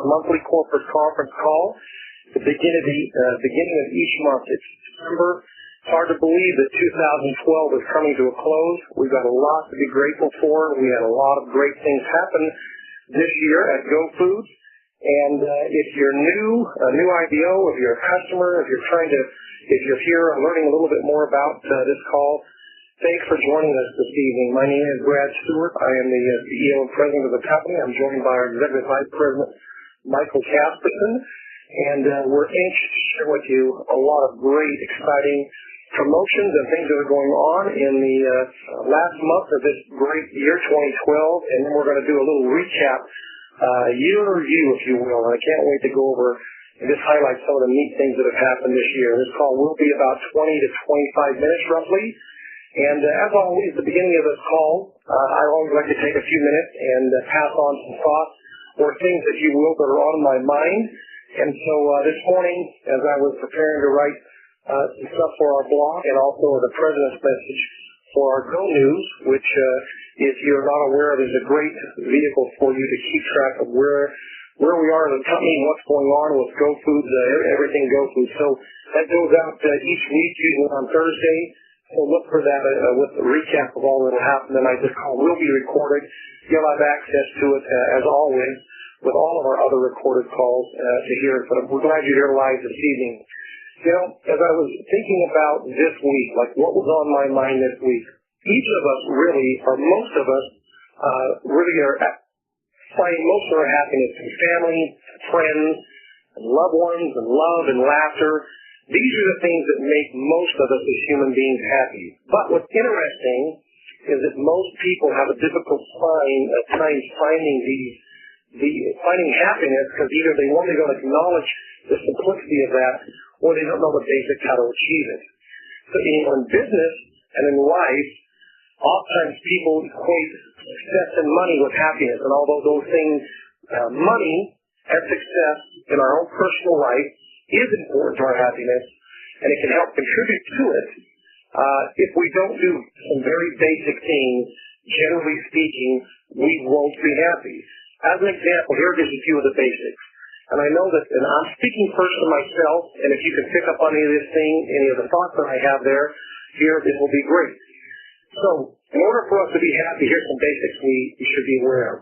our monthly corporate conference call. The beginning of each month. It's December. It's hard to believe that 2012 is coming to a close. We've got a lot to be grateful for. We had a lot of great things happen this year at GoFoods. And if you're a new IBO, if you're a customer, if you're here and learning a little bit more about this call, thanks for joining us this evening. My name is Brad Stewart. I am the CEO and President of the company. I'm joined by our Executive Vice President, Michael Casperson. And we're anxious to share with you a lot of great, exciting promotions and things that are going on in the last month of this great year, 2012. And then we're going to do a little recap, year review, if you will. And I can't wait to go over and just highlight some of the neat things that have happened this year. This call will be about 20 to 25 minutes roughly. And as always, at the beginning of this call, I always like to take a few minutes and pass on some thoughts or things, if you will, that are on my mind. And so this morning, as I was preparing to write some stuff for our blog and also the President's message for our Go News, which, if you're not aware of, is a great vehicle for you to keep track of where we are as a company and what's going on with GoFoods, everything GoFoods. So that goes out each week, usually on Thursday. So look for that with the recap of all that will happen tonight. This call will be recorded. You'll have access to it, as always, with all of our other recorded calls to hear it. But we're glad you're here live this evening. You know, as I was thinking about this week, like what was on my mind this week, each of us really, or most of us, really are finding most of our happiness in family, friends, and loved ones, and love and laughter. These are the things that make most of us as human beings happy. But what's interesting is that most people have a difficult time finding happiness because either they want to acknowledge the simplicity of that or they don't know the basics how to achieve it. So in business and in life, oftentimes people equate success and money with happiness. And although those things, money and success in our own personal life is important to our happiness and it can help contribute to it, if we don't do some very basic things, generally speaking, we won't be happy. As an example, here are just a few of the basics. And I know that, and I'm speaking first to myself, and if you can pick up on any of this thing, any of the thoughts that I have there, here, it will be great. So, in order for us to be happy, here's some basics we should be aware of.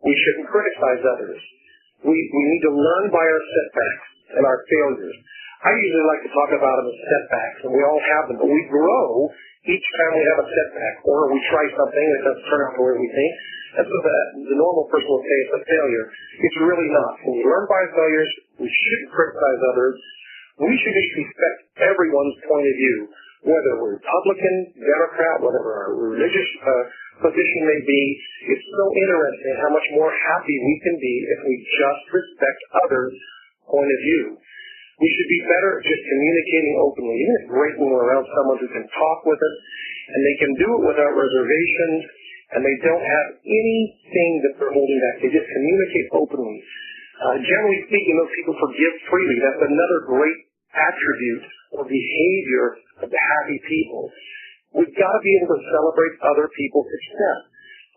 We shouldn't criticize others. We need to learn by our setbacks and our failures. I usually like to talk about them as setbacks, and we all have them, but we grow each time we have a setback, or we try something that doesn't turn out the way we think. And so the normal person will say it's a failure. It's really not. When we learn by our failures, we shouldn't criticize others. We should just respect everyone's point of view, whether we're Republican, Democrat, whatever our religious position may be. It's so interesting how much more happy we can be if we just respect others' point of view. We should be better at just communicating openly. Isn't it great when we're around someone who can talk with us, and they can do it without reservations, and they don't have anything that they're holding back. They just communicate openly. Generally speaking, those people forgive freely. That's another great attribute or behavior of the happy people. We've got to be able to celebrate other people's success.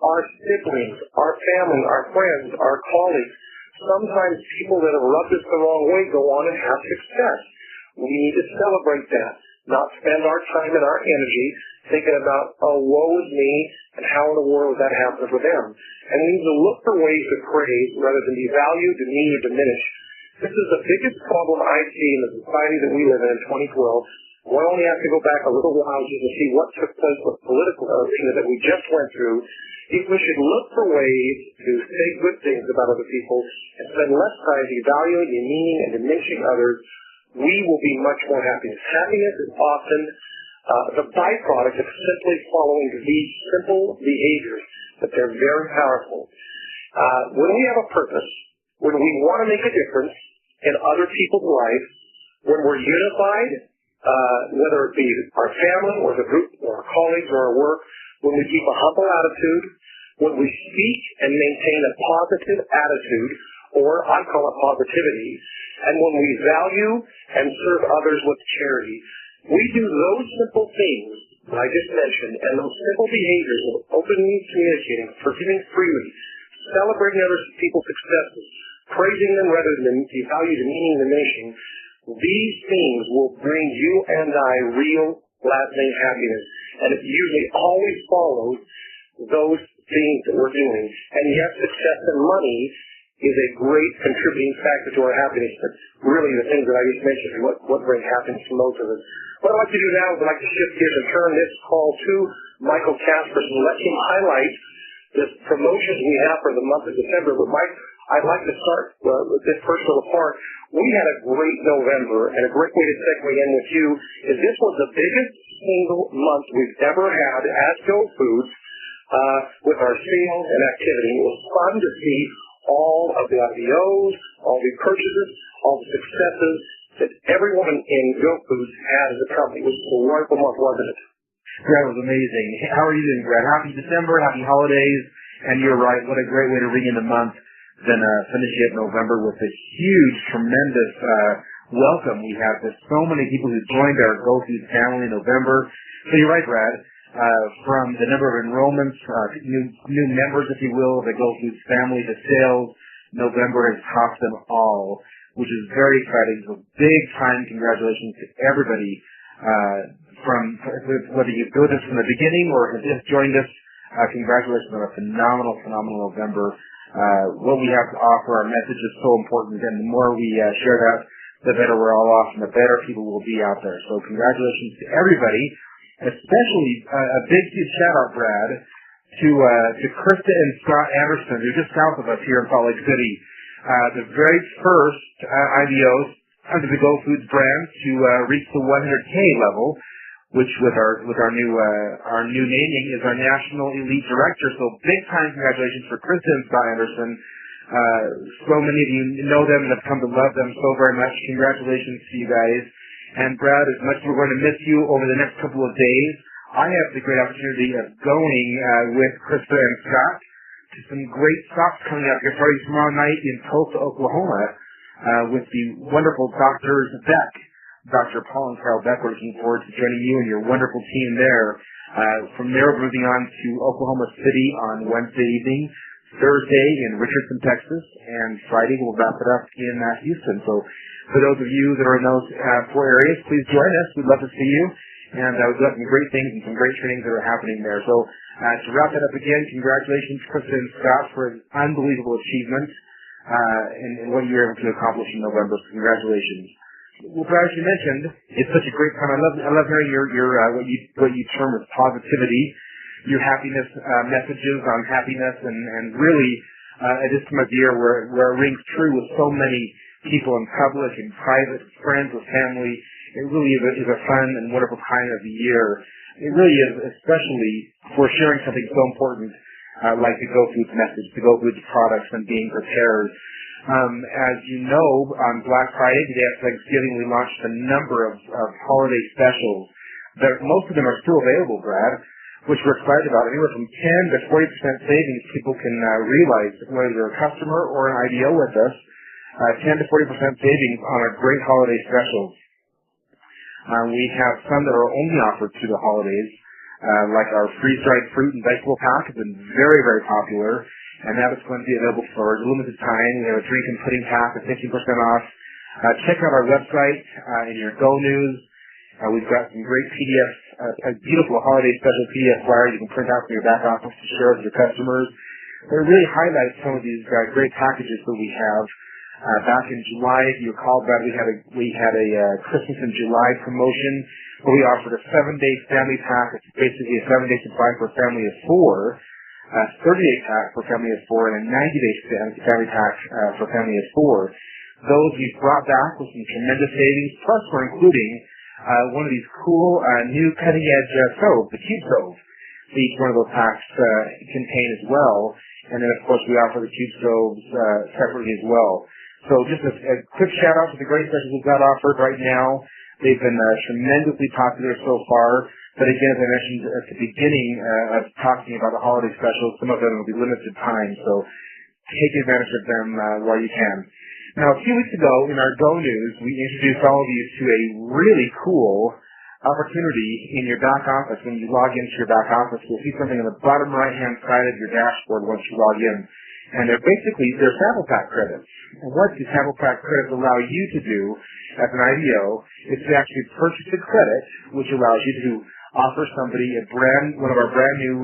Our siblings, our family, our friends, our colleagues. Sometimes people that have rubbed us the wrong way go on and have success. We need to celebrate that, not spend our time and our energy thinking about, oh, woe is me, and how in the world that happens for them. And we need to look for ways to praise rather than devalue, demean, or diminish. This is the biggest problem I see in the society that we live in 2012. One only has to go back a little while just to see what took place with political arena that we just went through. If we should look for ways to say good things about other people and spend less time devaluing, demeaning, and diminishing others, we will be much more happy. Happiness is often the byproduct of simply following these simple behaviors, but they're very powerful. When we have a purpose, when we want to make a difference in other people's lives, when we're unified, whether it be our family or the group or our colleagues or our work, when we keep a humble attitude, when we speak and maintain a positive attitude, or I call it positivity, and when we value and serve others with charity, we do those simple things that I just mentioned, and those simple behaviors of openly communicating, forgiving freely, celebrating other people's successes, praising them rather than devalue, demeaning, diminishing. These things will bring you and I real, lasting happiness. And it usually always follows those things that we're doing. And yes, success and money is a great contributing factor to our happiness, but really the things that I just mentioned are what bring happiness to most of us. What I'd like to do now is I'd like to shift gears and turn this call to Michael Casper and let him highlight the promotions we have for the month of December. But Mike, I'd like to start with this first little part. We had a great November, and a great way to segue in with you is this was the biggest single month we've ever had as Go Foods with our sales and activity. It was fun to see all of the IPOs, all the purchases, all the successes that everyone in Go Foods had as a company. It was a wonderful month, wasn't it? That was amazing. How are you doing, Brad? Happy December, happy holidays, and you're right, what a great way to ring in the month than finish it November with a huge, tremendous welcome we have. There's so many people who joined our Go Foods family in November. So you're right, Brad. From the number of enrollments, new members, if you will, of the Go Foods family, the sales, November has topped them all, which is very exciting. So big time congratulations to everybody, from whether you've built us from the beginning or have just joined us. Congratulations on a phenomenal November. What we have to offer, our message is so important, and the more we share that, the better we're all off, and the better people will be out there. So congratulations to everybody. Especially a big, huge shout-out, Brad, to Krista and Scott Anderson, who are just south of us here in Salt Lake City. The very first IBOs under the Go Foods brand to reach the 100K level, which with our new naming is our National Elite Director. So big time congratulations for Krista and Scott Anderson. So many of you know them and have come to love them so very much. Congratulations to you guys. And Brad, as much as we're going to miss you over the next couple of days, I have the great opportunity of going with Krista and Scott to some great stops coming up here starting tomorrow night in Tulsa, Oklahoma, with the wonderful Dr. Paul and Carol Beck. We're looking forward to joining you and your wonderful team there. From there, we're moving on to Oklahoma City on Wednesday evening, Thursday in Richardson, Texas, and Friday we'll wrap it up in Houston. So for those of you that are in those four areas, please join us. We'd love to see you. And we've got some great things and some great trainings that are happening there. So to wrap that up again, congratulations, Krista and Scott, for an unbelievable achievement in what you were able to accomplish in November. So congratulations. Well, Brad, as you mentioned, it's such a great time. I love hearing your what you term as positivity, your happiness messages on happiness, and really at this time of year where it rings true with so many people in public and private, friends with family. It really is a fun and wonderful time of the year. It really is, especially for sharing something so important like the Go Foods message, the Go Foods products, and being prepared. As you know, on Black Friday, the day after Thanksgiving, we launched a number of holiday specials. Most of them are still available, Brad, which we're excited about. Anywhere from 10 to 40% savings people can realize whether they're a customer or an IDO with us. 10 to 40% savings on our great holiday specials. We have some that are only offered to the holidays, like our freeze-dried fruit and vegetable pack has been very, very popular, and that is going to be available for a limited time. We have a drink and pudding pack at 15% off. Check out our website in your Go News. We've got some great PDFs, a beautiful holiday special PDF flyer you can print out from your back office to share with your customers. It really highlights some of these great packages that we have. Back in July, if you recall, Brad, we had a Christmas in July promotion where we offered a 7-day family pack. It's basically a 7-day supply for a family of 4, a 30-day pack for a family of 4, and a 90-day family pack for a family of 4. Those we've brought back with some tremendous savings. Plus, we're including one of these cool new cutting-edge stoves, the Cube Stove. Each one of those packs contain as well. And then, of course, we offer the Cube Stoves separately as well. So just a quick shout out to the great specials we've got offered right now. They've been tremendously popular so far. But again, as I mentioned at the beginning of talking about the holiday specials, some of them will be limited time. So take advantage of them while you can. Now, a few weeks ago in our Go News, we introduced all of you to a really cool opportunity in your back office. When you log into your back office, you'll see something on the bottom right-hand side of your dashboard once you log in. And they're sample pack credits. And what these sample pack credits allow you to do as an IDO is to actually purchase a credit, which allows you to offer somebody one of our brand new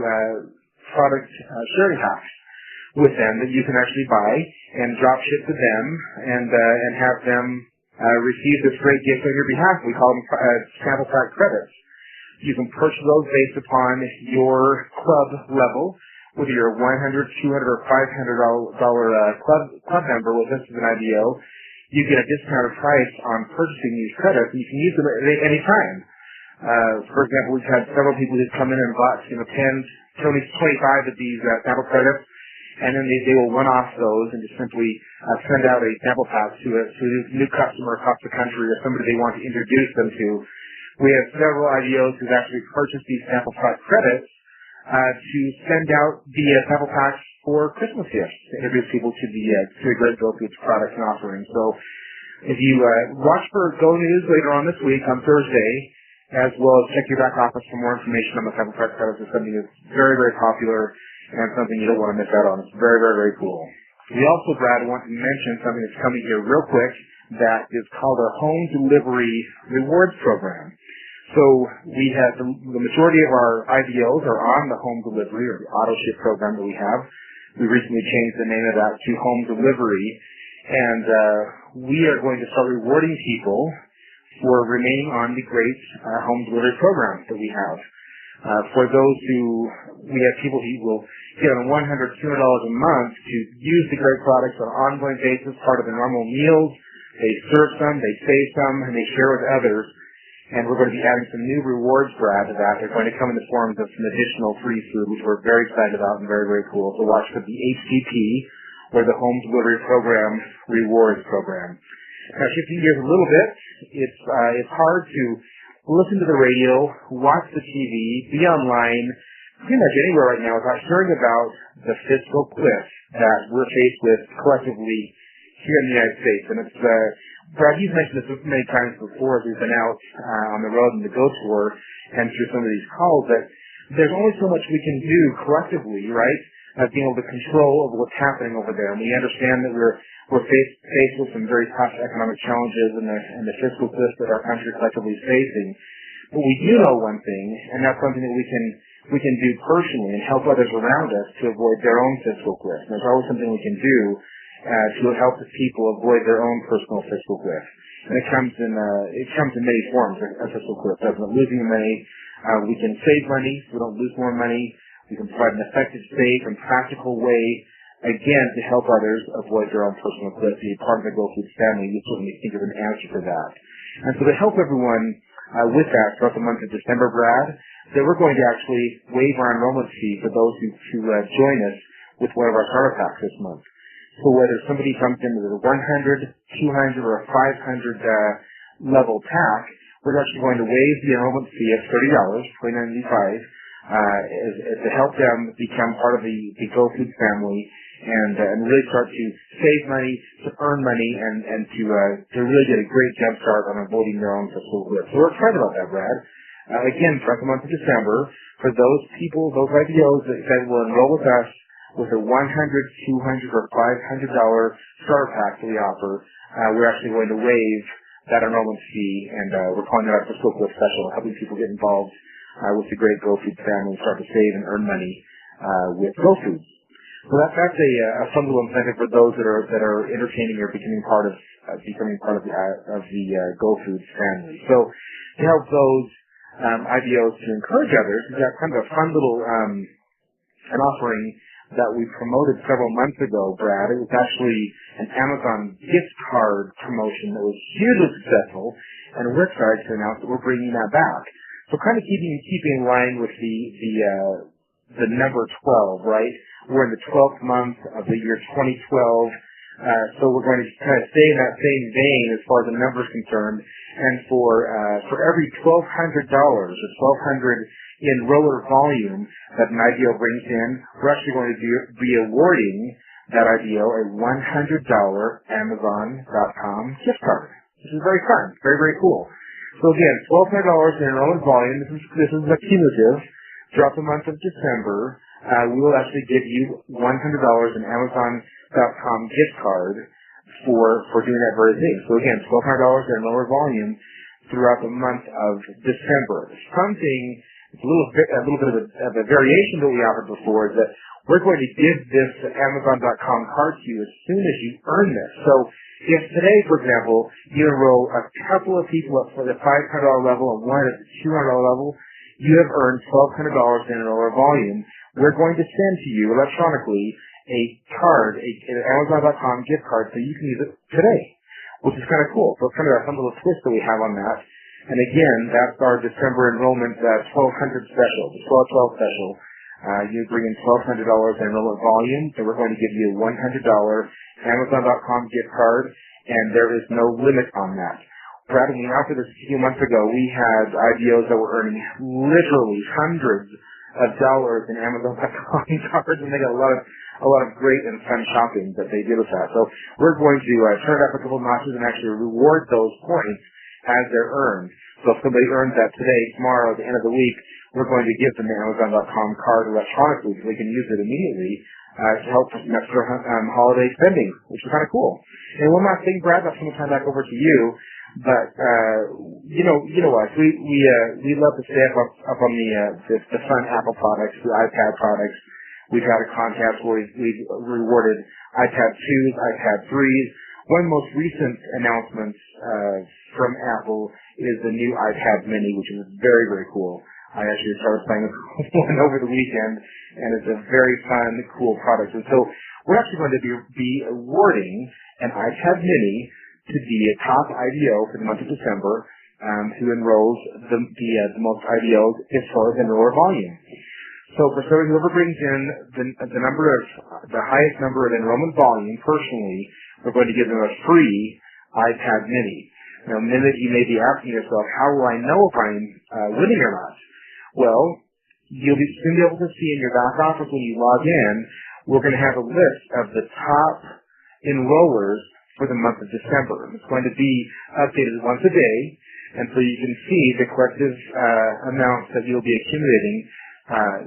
product sharing hacks with them that you can actually buy and drop ship to them and have them receive this great gift on your behalf. We call them sample pack credits. You can purchase those based upon your club level, whether you're a $100, $200, or $500 club member with us as an IDO. You get a discounted price on purchasing these credits, and you can use them at any time. For example, we've had several people who've come in and bought 10, 25 of these sample credits, and then they will one-off those and just simply send out a sample pack to a new customer across the country or somebody they want to introduce them to. We have several IDOs who've actually purchased these sample pack credits to send out via sample packs for Christmas gifts to introduce people to the great Go Foods products and offerings. So if you watch for Go News later on this week on Thursday, as well as check your back office for more information on the sample pack credits, it's something that's very, very popular and something you don't want to miss out on. It's very, very, very cool. We also, Brad, want to mention something that's coming here real quick that is called our Home Delivery Rewards Program. So we have the majority of our IDOs are on the home delivery or the auto ship program that we have. We recently changed the name of that to Home Delivery, and we are going to start rewarding people for remaining on the great home delivery program that we have. For those we have people who will get on $100, $200 a month to use the great products on an ongoing basis, part of their normal meals. They serve some, they save some, and they share with others. And we're going to be adding some new rewards, Brad, to that. They're going to come in the forms of some additional free food, which we're very excited about and very, very cool. So watch for the HDP, or the Home Delivery Program Rewards Program. Now, shifting gears a little bit, it's hard to listen to the radio, watch the TV, be online, pretty much anywhere right now without hearing about the fiscal cliff that we're faced with collectively here in the United States. And it's, Brad, you've mentioned this many times before as we've been out on the road in the Go Tour and through some of these calls that there's only so much we can do collectively, right, being able to control over what's happening over there. And we understand that we're faced with some very tough economic challenges and the fiscal cliff that our country collectively is facing. But we do know one thing, and that's something that we can do personally and help others around us to avoid their own fiscal cliff. And there's always something we can do to help the people avoid their own personal fiscal cliff. And it comes in many forms, a fiscal cliff. Doesn't it? Losing money, we can save money so we don't lose more money. We can provide an effective, safe, and practical way, again, to help others avoid their own personal cliff. Be part of the Go Foods family, you certainly think of an answer to that. And so to help everyone with that throughout the month of December, Brad, that we're going to actually waive our enrollment fee for those who join us with one of our starter packs this month. So whether somebody comes in with a 100, 200, or a 500 level pack, we're actually going to waive the enrollment fee of $30, $29.95, to help them become part of the Go Foods family and really start to save money, to earn money, and to really get a great jump start on avoiding their own fiscal cliff. So we're excited about that, Brad. Again, throughout the month of December, for those people, those IDOs that will enroll with us with a $100, $200, or $500 starter pack that we offer, we're actually going to waive that enrollment fee, and we're calling that our fiscal cliff special, helping people get involved with the great Go Foods family, start to save and earn money with Go Foods. So that's a fun little incentive for those that are entertaining or becoming part of the Go Foods family. So to help those IDOs to encourage others, we've got kind of a fun little an offering that we promoted several months ago, Brad. It was actually an Amazon gift card promotion that was hugely successful, and we're excited to announce that we're bringing that back. So kind of keeping in line with the number 12, right? We're in the 12th month of the year 2012, so we're going to kind of stay in that same vein as far as the number is concerned. And for every $1,200 or 1,200 in roller volume that an IDO brings in, we're actually going to be awarding that IDO a $100 Amazon.com gift card. This is very fun, very, very cool. So again, $1,200 in enrollment volume. This is a cumulative throughout the month of December. we will actually give you $100 in Amazon.com gift card for doing that very thing. So again, $1,200 in lower volume throughout the month of December. Something, it's a little bit of a variation that we offered before, is that we're going to give this Amazon.com card to you as soon as you earn this. So if today, for example, you enroll a couple of people up for the $500 level and one at the $200 level, you have earned $1,200 in lower volume. We're going to send to you electronically a card, an Amazon.com gift card, so you can use it today, which is kind of cool. So it's kind of a fun little twist that we have on that. And again, that's our December enrollment 1200 special, the 1212 special. You bring in $1,200 in enrollment volume, so we're going to give you a $100 Amazon.com gift card, and there is no limit on that. Brad, when we offered this a few months ago, we had IBOs that were earning literally hundreds of dollars in Amazon.com cards, and they got a lot of great and fun shopping that they did with that. So we're going to turn it up a couple notches and actually reward those points as they're earned. So if somebody earns that today, tomorrow, at the end of the week, we're going to give them the Amazon.com card electronically so they can use it immediately to help with some extra holiday spending, which is kind of cool. And one last thing, Brad, I'll turn the time back over to you. But you know us. We love to stay up on the fun Apple products, the iPad products. We've had a contest where we've rewarded iPad 2s, iPad 3s. One of the most recent announcements from Apple is the new iPad Mini, which is very, very cool. I actually started playing with one over the weekend, and it's a very fun, cool product. And so we're actually going to be awarding an iPad Mini to be a top IDO for the month of December, who enrolls the most IDOs as far as enroller volume. So for whoever brings in the highest number of enrollment volume personally, we're going to give them a free iPad Mini. Now, a minute you may be asking yourself, how will I know if I'm winning or not? Well, you'll soon be able to see in your back office when you log in, we're going to have a list of the top enrollers for the month of December. It's going to be updated once a day, and so you can see the collective amounts that you'll be accumulating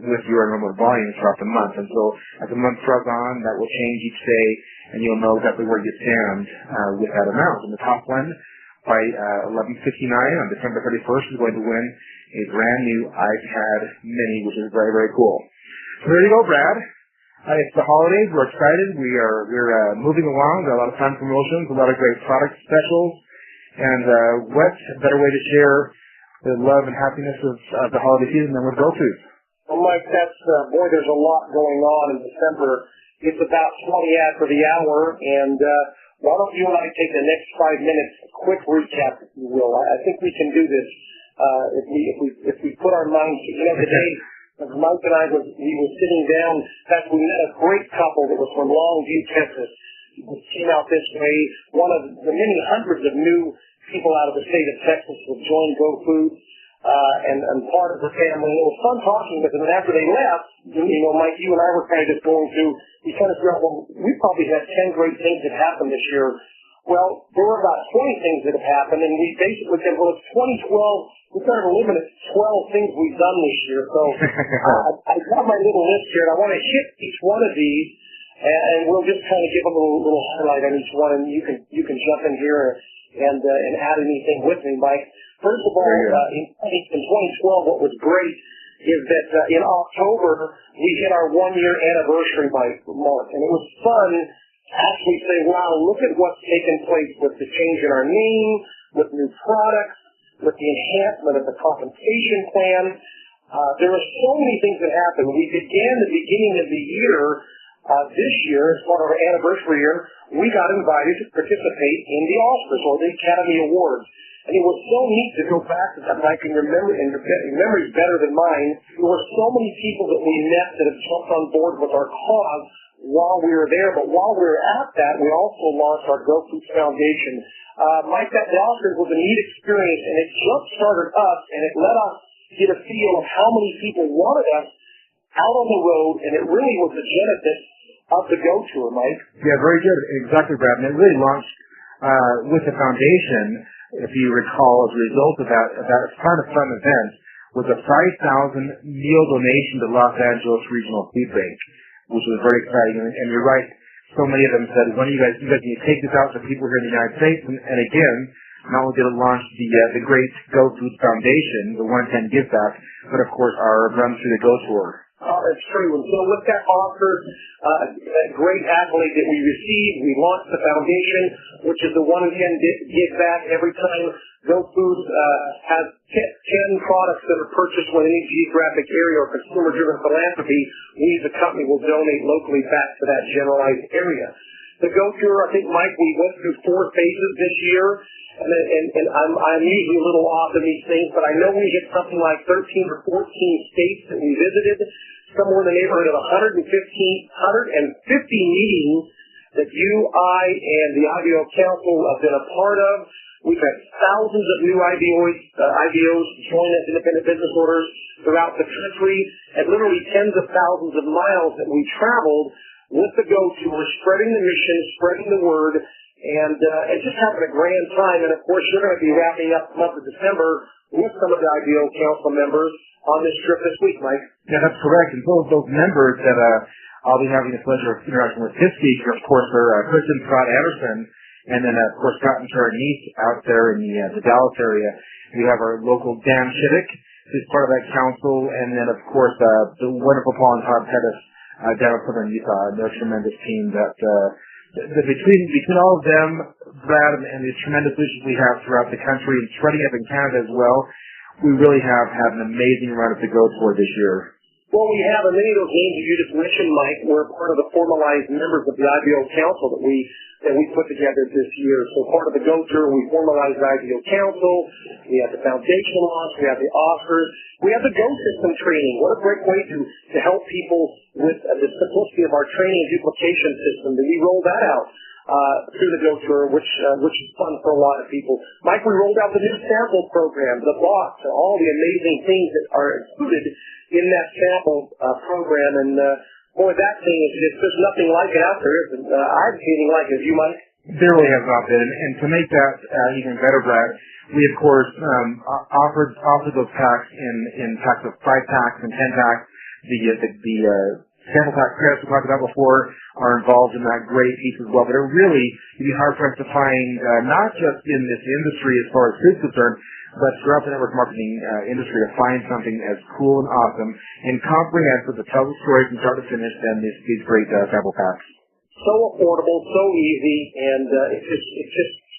with your enrollment volume throughout the month. And so as the month draws on, that will change each day, and you'll know exactly where you stand with that amount. And the top one, by 11:59 on December 31st, is going to win a brand new iPad Mini, which is very, very cool. So there you go, Brad. It's the holidays. We're excited. We're moving along. Got a lot of fun promotions, a lot of great product specials, and what better way to share the love and happiness of the holiday season than with groceries? Well, Mike, there's a lot going on in December. It's about 20 after the hour, and why don't you and I take the next 5 minutes, quick recap, if you will. I think we can do this if we put our minds together today. Mike and I we were sitting down. In fact, we met a great couple that was from Longview, Texas. Who came out this way. One of the many hundreds of new people out of the state of Texas who joined Go Food and part of the family. It was fun talking with them. And after they left, Mike, you and I were kind of just going through. We kind of figured out, well, we probably had 10 great things that happened this year. Well, there were about 20 things that have happened, and we basically said, well, it's 2012. We've got to limit it to 12 things we've done this year. So I've got my little list here, and I want to hit each one of these, and we'll just kind of give a little highlight on each one, and you can jump in here and add anything with me, Mike. First of all, in 2012, what was great is that in October, we hit our 1-year anniversary mark, and it was fun to actually say, wow, look at what's taken place with the change in our name, with new products, with the enhancement of the compensation plan. There are so many things that happened. We began the beginning of the year, this year, as part of our anniversary year, we got invited to participate in the Oscars, or the Academy Awards. And it was so neat to go back to that, Mike, and your memory's better than mine. There were so many people that we met that have jumped on board with our cause while we were there. But while we were at that, we also launched our Go Food Foundation. Mike, the Oscars was a neat experience, and it jump-started us, and it let us get a feel of how many people wanted us out on the road, and it really was the genesis of the Go Tour, Mike. Yeah, very good. Exactly, Brad. And it really launched with the foundation, if you recall, as a result of that kind of fun event, was a 5,000 meal donation to Los Angeles Regional Food Bank, which was very exciting. And you're right, so many of them said, when you guys need to take this out to people here in the United States. And again, not only did it launch the great Go Food Foundation, the 110 Give Back, but of course our Run Through the Go Tour. It's true. And so with that Oscar, that great accolade that we received, we launched the foundation, which is the 110 Give Back. Every time Go Food has 10 products that are purchased within any geographic area or consumer-driven philanthropy, we as a company will donate locally back to that generalized area. The Go Tour, I think, Mike, we went through 4 phases this year, and I'm usually a little off in these things, but I know we hit something like 13 or 14 states that we visited, somewhere in the neighborhood of 150 meetings that you, I, and the IBO Council have been a part of. We've had thousands of new IBOs join us, independent business owners, throughout the country, and literally tens of thousands of miles that we traveled with the Go Tour, spreading the mission, spreading the word, and just having a grand time. And of course, you're going to be wrapping up the month of December with some of the IBO Council members on this trip this week, Mike. Yeah, that's correct. And those members that I'll be having the pleasure of interacting with this week, of course, are Kristen Scott Anderson, and then of course Scott and Tara Neath out there in the Dallas area. We have our local Dan Shiddick, who's part of that council, and then of course the wonderful Paul and Todd Pettis down in Southern Utah. And they're a tremendous team that between all of them, Brad, and the tremendous leadership we have throughout the country and spreading up in Canada as well, we really have had an amazing run at the Go Tour this year. Well, we have, and many of those names you just mentioned, Mike, were part of the formalized members of the IBO Council that we put together this year. So part of the Go Tour, we formalized the IBO Council. We have the foundation launch. We have the Oscars. We have the Go System training. What a great way to help people with the simplicity of our training and duplication system. That we rolled that out through the Go Tour, which is fun for a lot of people. Mike, we rolled out the new sample program, the box, and all the amazing things that are included in that sample program. And boy, that thing is just, there's nothing like it out there. I haven't seen anything like it. You, Mike? There really has not been. And to make that even better, Brad, we of course offered those packs in packs of 5 packs and 10 packs. The sample pack credits we talked about before are involved in that great piece as well. But it really, you'd be hard pressed to find, not just in this industry as far as food's concerned, but throughout the network marketing industry, to find something as cool and awesome and comprehensive to tell the story from start to finish than these great sample packs. So affordable, so easy, and it's just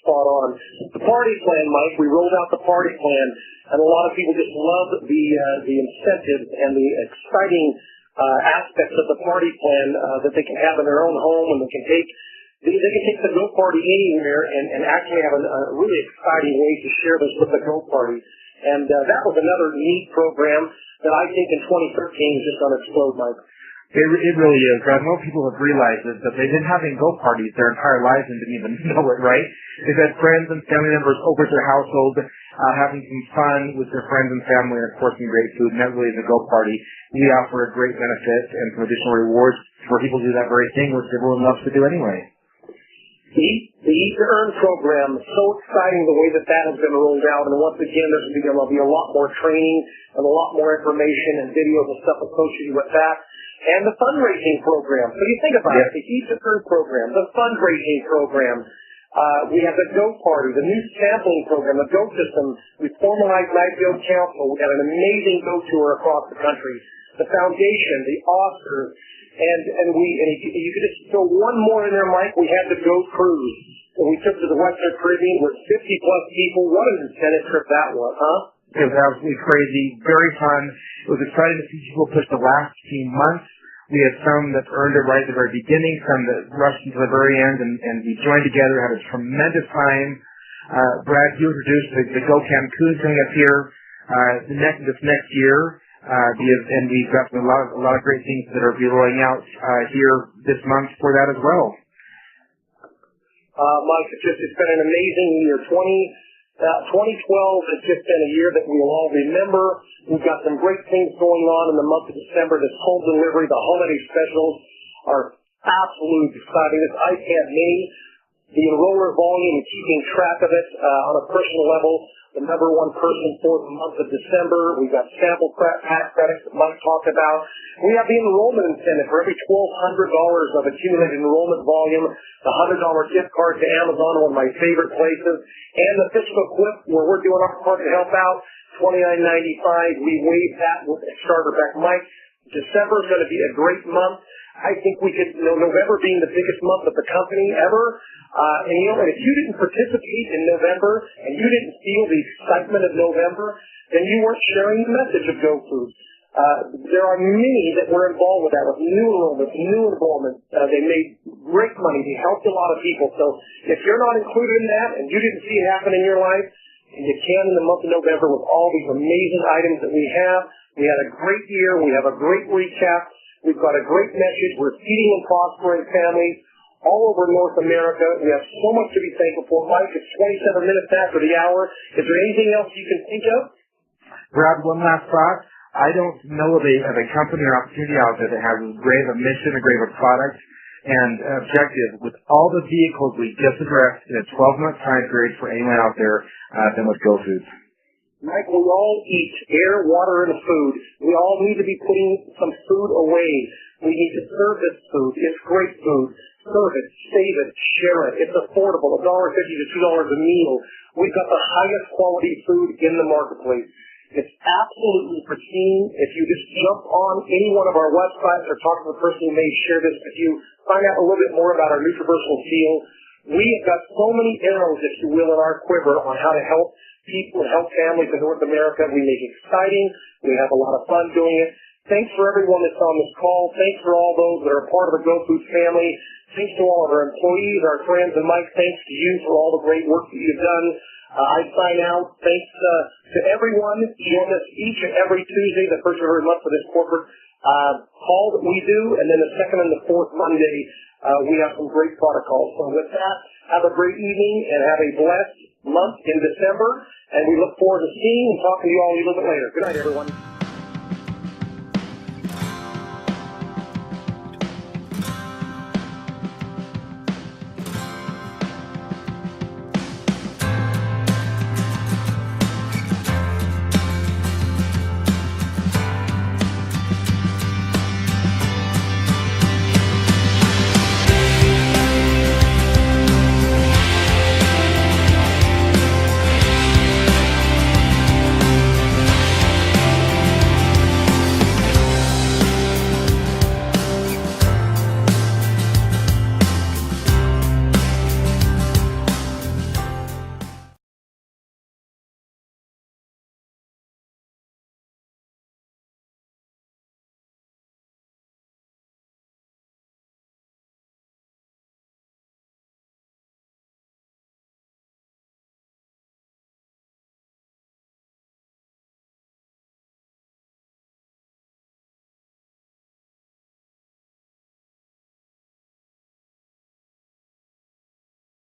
spot on. The party plan, Mike, we rolled out the party plan, and a lot of people just love the incentives and the exciting aspects of the party plan that they can have in their own home, and they can take the Go Party anywhere and actually have a really exciting way to share this with the Go Party. And that was another neat program that I think in 2013 is just going to explode, Mike. It really is, Brad. Most people have realized that they've been having Go Parties their entire lives and didn't even know it, right? They've had friends and family members over at their household, having some fun with their friends and family, and of course some great food, and that really is a Go Party. We offer a great benefit and some additional rewards for people to do that very thing, which everyone loves to do anyway. The Eat to Earn program is so exciting the way that has been rolled out, and once again there's going to be a lot more training and a lot more information and videos and stuff associated with that. And the fundraising program. So you think about it, the Eat to Earn program, the fundraising program. We have the Go Party, the new sampling program, the Go System. We formalized the IPO Council. We had an amazing Go Tour across the country. The foundation, the Oscars, and you could just throw one more in there, Mike. We had the Go Cruise that we took to the Western Caribbean with 50+ people. What an incentive trip that was, huh? It was absolutely crazy, very fun. It was exciting to see people push the last few months. We had some that earned it right at the very beginning, some that rushed into the very end, and we joined together, had a tremendous time. Brad, you introduced the Go Cancun coming up here this next year, and we've got a lot of great things that are rolling out here this month for that as well. Mike, it's been an amazing year. 2012 has just been a year that we will all remember. We've got some great things going on in the month of December. This home delivery, the holiday specials are absolutely exciting. This iPad Mini, the enroller volume and keeping track of it on a personal level. The number one person for the month of December. We've got sample pack credits that Mike talked about. We have the enrollment incentive for every $1,200 of accumulated enrollment volume, the $100 gift card to Amazon, one of my favorite places, and the fiscal clip where we're doing our part to help out, $29.95. We waive that with a starter pack. Mike, December is going to be a great month. I think we could, November being the biggest month of the company ever. And if you didn't participate in November and you didn't feel the excitement of November, then you weren't sharing the message of GoFood. There are many that were involved with that, with new enrollments, new enrollments. They made great money. They helped a lot of people. So if you're not included in that and you didn't see it happen in your life, and you can in the month of November with all these amazing items that we have. We had a great year. We have a great recap. We've got a great message. We're feeding and prospering families all over North America. We have so much to be thankful for. Mike, it's 27 minutes after the hour. Is there anything else you can think of? Brad, one last thought. I don't know of a company or opportunity out there that has as great of a mission, a great of a product, and objective with all the vehicles we just addressed in a 12-month time period for anyone out there than with GoFood. Mike, we all eat air, water, and food. We all need to be putting some food away. We need to serve this food. It's great food. Serve it, save it, share it. It's affordable, $1.50 to $2 a meal. We've got the highest quality food in the marketplace. It's absolutely pristine. If you just jump on any one of our websites or talk to the person who may share this with you, find out a little bit more about our nutriversal seal. We have got so many arrows, if you will, in our quiver on how to help people, help families in North America. We make it exciting. We have a lot of fun doing it. Thanks for everyone that's on this call. Thanks for all those that are part of the GoFood family. Thanks to all of our employees, our friends, and Mike, thanks to you for all the great work that you've done. I sign out. Thanks to everyone. Join us each and every Tuesday, the first of every month for this corporate call that we do, and then the second and the fourth Monday, we have some great product calls. So with that, have a great evening and have a blessed month in December, and we look forward to seeing and talking to you all a little bit later. Good night, everyone.